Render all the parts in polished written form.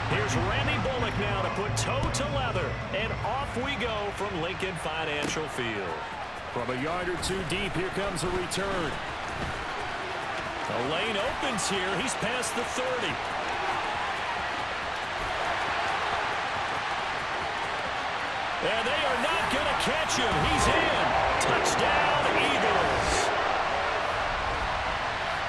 Here's Randy Bullock now to put toe to leather. And off we go from Lincoln Financial Field. From a yard or two deep, here comes a return. The lane opens here. He's past the 30. And they are not going to catch him. He's in. Touchdown, Eagles.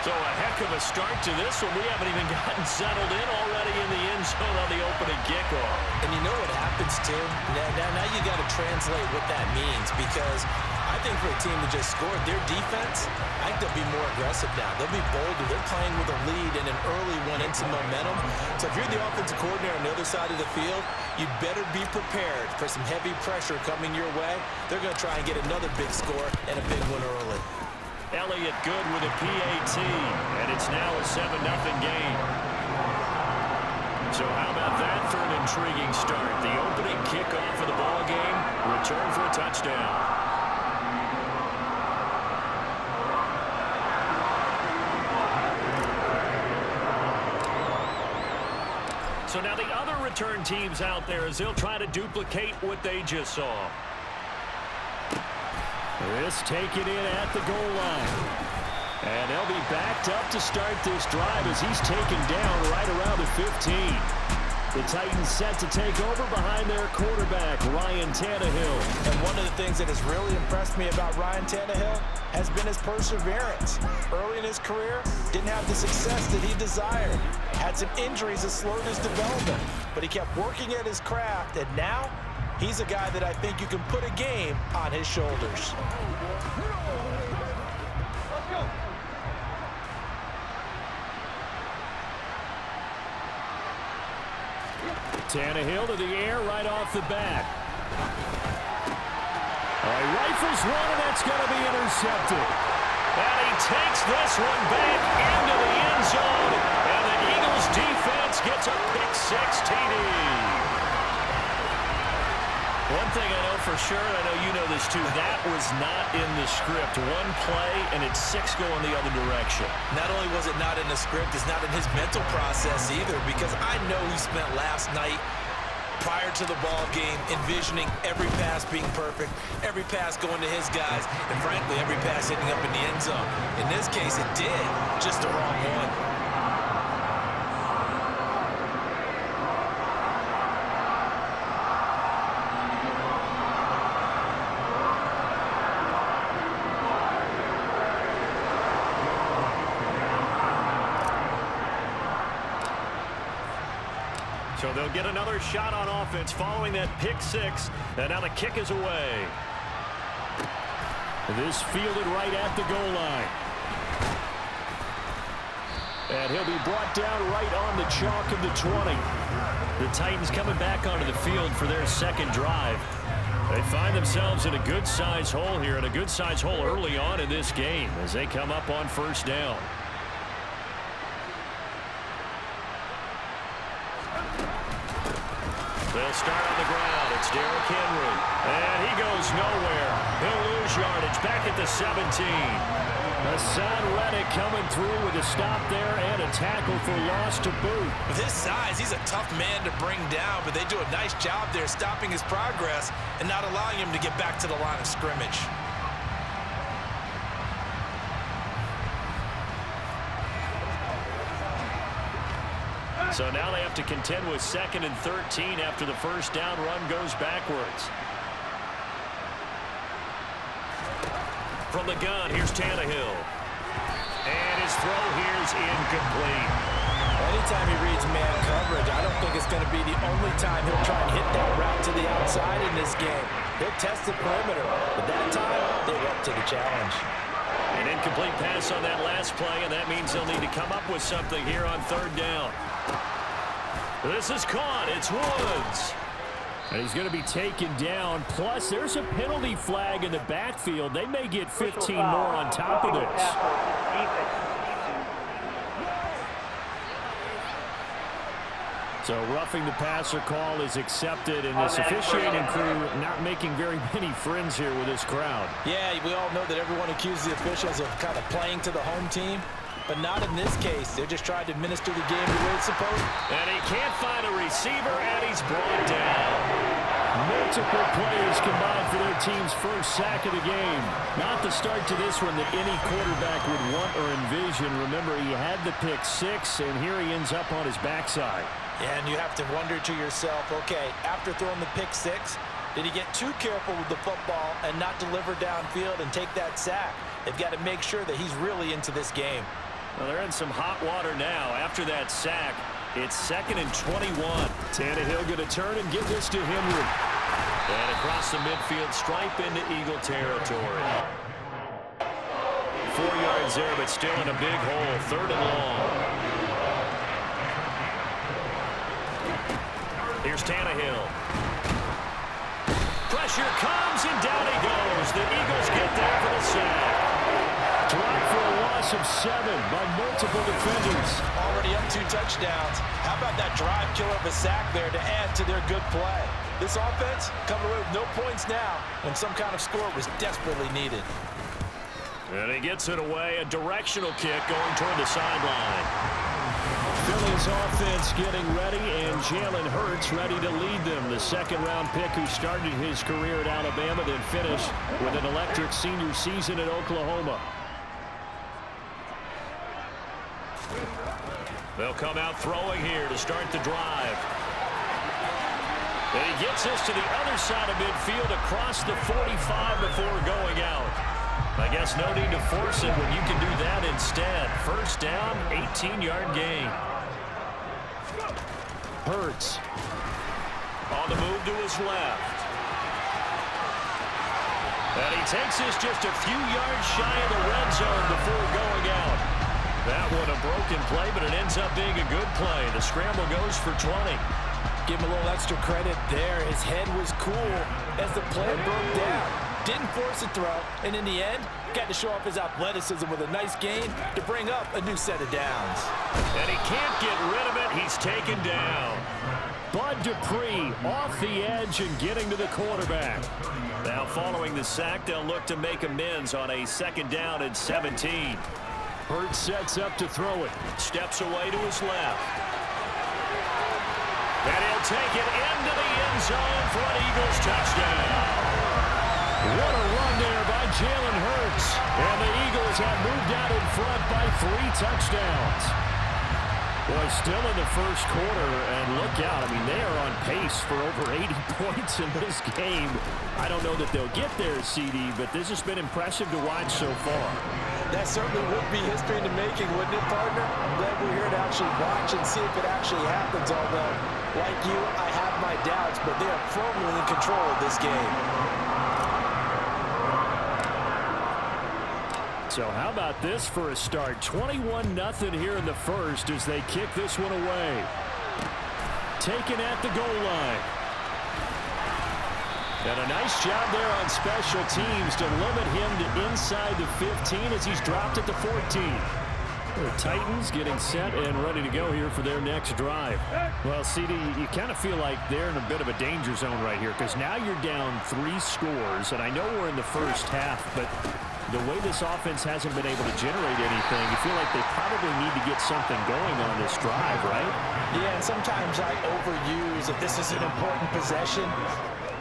So a heck of a start to this one. We haven't even gotten settled in already in the end zone on the opening kickoff. And you know what happens, too? Now you got to translate what that means, because I think for a team to just score, their defense, I think they'll be more aggressive now. They'll be bolder. They're playing with a lead and an early one into momentum. So if you're the offensive coordinator on the other side of the field, you better be prepared for some heavy pressure coming your way. They're going to try and get another big score and a big one early. Elliott good with a PAT, and it's now a 7-0 game. So how about that for an intriguing start? The opening kickoff of the ball game, return for a touchdown. So now the other return teams out there as they'll try to duplicate what they just saw. This taken in at the goal line. And they'll be backed up to start this drive as he's taken down right around the 15. The Titans set to take over behind their quarterback, Ryan Tannehill. And one of the things that has really impressed me about Ryan Tannehill has been his perseverance. Early in his career, didn't have the success that he desired. Had some injuries that slowed his development, but he kept working at his craft, and now he's a guy that I think you can put a game on his shoulders. Tannehill to the air right off the bat. He rifles one, and that's going to be intercepted. And he takes this one back into the end zone. And the Eagles defense gets a pick-6 TD. One thing I know for sure, I know you know this too, that was not in the script. One play, and it's 6 going the other direction. Not only was it not in the script, it's not in his mental process either, because I know he spent last night prior to the ball game envisioning every pass being perfect, every pass going to his guys, and frankly, every pass ending up in the end zone. In this case, it did, just the wrong one. So they'll get another shot on offense following that pick-6, and now the kick is away. This fielded right at the goal line. And he'll be brought down right on the chalk of the 20. The Titans coming back onto the field for their second drive. They find themselves in a good-sized hole here, and a good-sized hole early on in this game as they come up on first down. They'll start on the ground. It's Derrick Henry. And he goes nowhere. He'll lose yardage back at the 17. Hassan Reddick coming through with a stop there and a tackle for loss to boot. With his size, he's a tough man to bring down, but they do a nice job there stopping his progress and not allowing him to get back to the line of scrimmage. So now they have to contend with 2nd and 13 after the first down run goes backwards. From the gun, here's Tannehill. And his throw here's incomplete. Anytime he reads man coverage, I don't think it's going to be the only time he'll try and hit that route to the outside in this game. He'll test the perimeter, but that time, they're up to the challenge. An incomplete pass on that last play, and that means they'll need to come up with something here on 3rd down. This is caught. It's Woods. And he's going to be taken down. Plus, there's a penalty flag in the backfield. They may get 15 more on top of this. So roughing the passer call is accepted, and this officiating crew not making very many friends here with this crowd. Yeah, we all know that everyone accuses the officials of kind of playing to the home team. but not in this case. They're just trying to administer the game the way it's supposed to. And he can't find a receiver, and he's brought down. Multiple players combined for their team's first sack of the game. Not the start to this one that any quarterback would want or envision. Remember, he had the pick six, and here he ends up on his backside. Yeah, and you have to wonder to yourself, okay, after throwing the pick six, did he get too careful with the football and not deliver downfield and take that sack? They've got to make sure that he's really into this game. Well, they're in some hot water now after that sack. It's 2nd and 21. Tannehill going to turn and give this to Henry. And across the midfield stripe into Eagle territory. 4 yards there, but still in a big hole. 3rd and long. Here's Tannehill. Pressure comes, and down he goes. The Eagles get there for the sack. Dropped for a loss of 7 by multiple defenders. Already up 2 touchdowns. How about that drive killer of a sack there to add to their good play? This offense coming away with no points now when some kind of score was desperately needed. And he gets it away. A directional kick going toward the sideline. Philly's offense getting ready, and Jalen Hurts ready to lead them. The 2nd-round pick who started his career at Alabama, then finished with an electric senior season at Oklahoma. They'll come out throwing here to start the drive. And he gets us to the other side of midfield across the 45 before going out. I guess no need to force it when you can do that instead. 1st down, 18-yard gain. Hurts. On the move to his left. And he takes us just a few yards shy of the red zone before going out. That one a broken play, but it ends up being a good play. The scramble goes for 20. Give him a little extra credit there. His head was cool as the play broke down. Didn't force a throw, and in the end, got to show off his athleticism with a nice gain to bring up a new set of downs. And he can't get rid of it. He's taken down. Bud Dupree off the edge and getting to the quarterback. Now following the sack, they'll look to make amends on a 2nd down and 17. Hurts sets up to throw it. Steps away to his left. And he'll take it into the end zone for an Eagles touchdown. What a run there by Jalen Hurts. And the Eagles have moved out in front by 3 touchdowns. Boy, still in the first quarter, and look out. I mean, they are on pace for over 80 points in this game. I don't know that they'll get there, CD, but this has been impressive to watch so far. That certainly would be history in the making, wouldn't it, partner? I'm glad we're here to actually watch and see if it actually happens, although, like you, I have my doubts, but they are firmly in control of this game. So how about this for a start? 21-0 here in the first as they kick this one away. Taken at the goal line. And a nice job there on special teams to limit him to inside the 15 as he's dropped at the 14. The Titans getting set and ready to go here for their next drive. Well, CD, you kind of feel like they're in a bit of a danger zone right here because now you're down 3 scores, and I know we're in the first half, but the way this offense hasn't been able to generate anything, you feel like they probably need to get something going on this drive, right? Yeah, and sometimes I overuse that this is an important possession.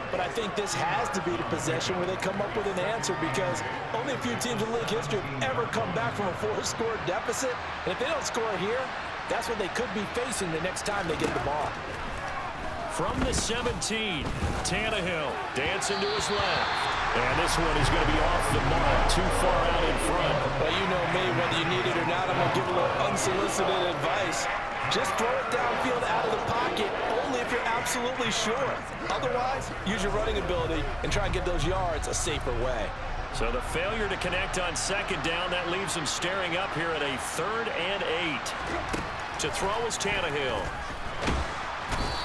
But I think this has to be the possession where they come up with an answer because only a few teams in league history have ever come back from a 4-score deficit. And if they don't score here, that's what they could be facing the next time they get the ball. From the 17, Tannehill dancing to his left. And this one is going to be off the mark, too far out in front. Well, you know me, whether you need it or not, I'm going to give a little unsolicited advice. Just throw it downfield out of the pocket, only if you're absolutely sure. Otherwise, use your running ability and try and get those yards a safer way. So the failure to connect on 2nd down, that leaves him staring up here at a 3rd and 8. To throw is Tannehill.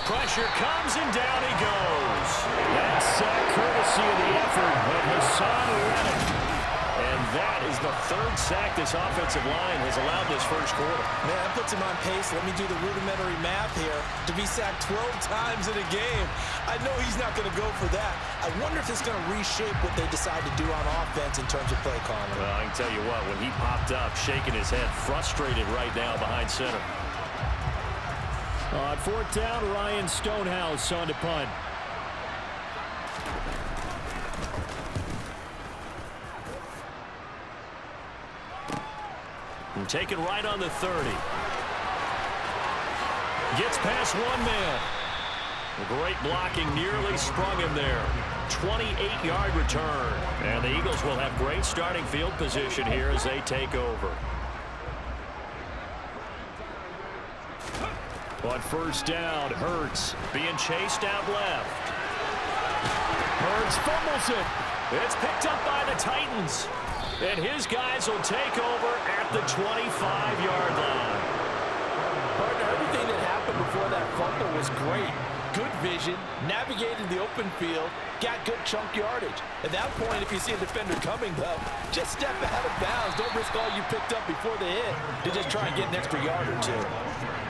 Pressure comes and down he goes. That's courtesy of the effort of Hassan Reddick. And that is the third sack this offensive line has allowed this first quarter. Man, that puts him on pace. Let me do the rudimentary math here. To be sacked 12 times in a game, I know he's not going to go for that. I wonder if it's going to reshape what they decide to do on offense in terms of play calling. Well, I can tell you what, when he popped up, shaking his head, frustrated right now behind center. On fourth down, Ryan Stonehouse on to punt. And taken right on the 30. Gets past one man. Great blocking, nearly sprung him there. 28-yard return. And the Eagles will have great starting field position here as they take over. On first down, Hurts Being chased out left. Hurts fumbles it. It's picked up by the Titans. And his guys will take over at the 25-yard line. Partner, everything that happened before that fumble was great. Good vision, navigated the open field, got good chunk yardage. At that point, if you see a defender coming, though, just step ahead of bounds. Don't risk all you picked up before the hit to just try and get an extra yard or two.